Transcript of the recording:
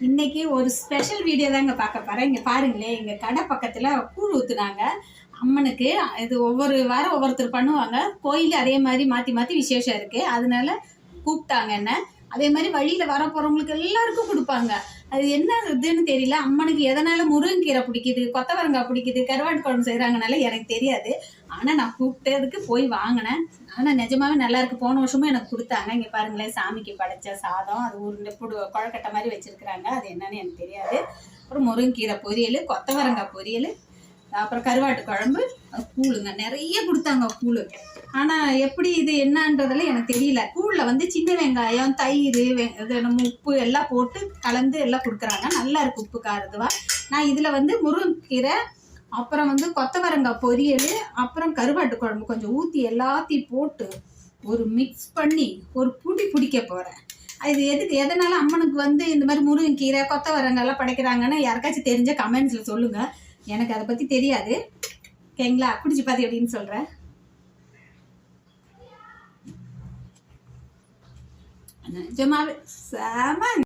இன்னைக்கு ஒரு special video தாங்க பார்க்க போகிறேன். இங்கே பாருங்களேன், எங்கள் கடை பக்கத்தில் கூழ் ஊற்றுனாங்க அம்மனுக்கு. இது ஒவ்வொரு வாரம் ஒவ்வொருத்தர் பண்ணுவாங்க. கோயில் அதே மாதிரி மாற்றி மாற்றி விசேஷம் இருக்குது, அதனால கூப்பிட்டாங்க என்ன. அதே மாதிரி வழியில் வர போகிறவங்களுக்கு எல்லாருக்கும் கொடுப்பாங்க. அது என்ன இதுன்னு தெரியல. அம்மனுக்கு எதனால முருங்கீரை பிடிக்குது, கொத்தவரங்காய் பிடிக்குது, கருவாட்டு குழம்பு செய்கிறாங்கனால எனக்கு தெரியாது. ஆனால் நான் கூப்பிட்டதுக்கு போய் வாங்கினேன். ஆனால் நிஜமாவே நல்லா இருக்கு. போன வருஷமும் எனக்கு கொடுத்தாங்க. இங்கே பாருங்களேன், சாமிக்கு படைச்ச சாதம், அது உருண்டை குழக்கட்டை மாதிரி வச்சுருக்குறாங்க. அது என்னன்னு எனக்கு தெரியாது. அப்புறம் முருங்கீரை பொரியல், கொத்தவரங்காய் பொரியல், அப்புறம் கருவாட்டு குழம்பு, கூழுங்க. நிறைய கொடுத்தாங்க கூழ். ஆனால் எப்படி இது என்னன்றதெல்லாம் எனக்கு தெரியல. கூழில் வந்து சின்ன வெங்காயம், தயிர், இது நம்ம உப்பு எல்லாம் போட்டு கலந்து எல்லாம் கொடுக்குறாங்க. நல்லா இருக்குது உப்பு காரதுவா. நான் இதில் வந்து முருங்கீரை, அப்புறம் வந்து கொத்தவரங்காய் பொரியல், அப்புறம் கருவாட்டு குழம்பு கொஞ்சம் ஊற்றி எல்லாத்தையும் போட்டு ஒரு மிக்ஸ் பண்ணி ஒரு பிடிக்க போகிறேன். இது எதனால அம்மனுக்கு வந்து இந்த மாதிரி முருங்கீரை கொத்தவரங்காய்லாம் படைக்கிறாங்கன்னு யாருக்காச்சும் தெரிஞ்ச கமெண்ட்ஸில் சொல்லுங்கள். எனக்கு அதை பற்றி தெரியாது. ஓகேங்களா? குடிச்சு பார்த்து எப்படின்னு சொல்கிறேன். நிஜமாவே செம.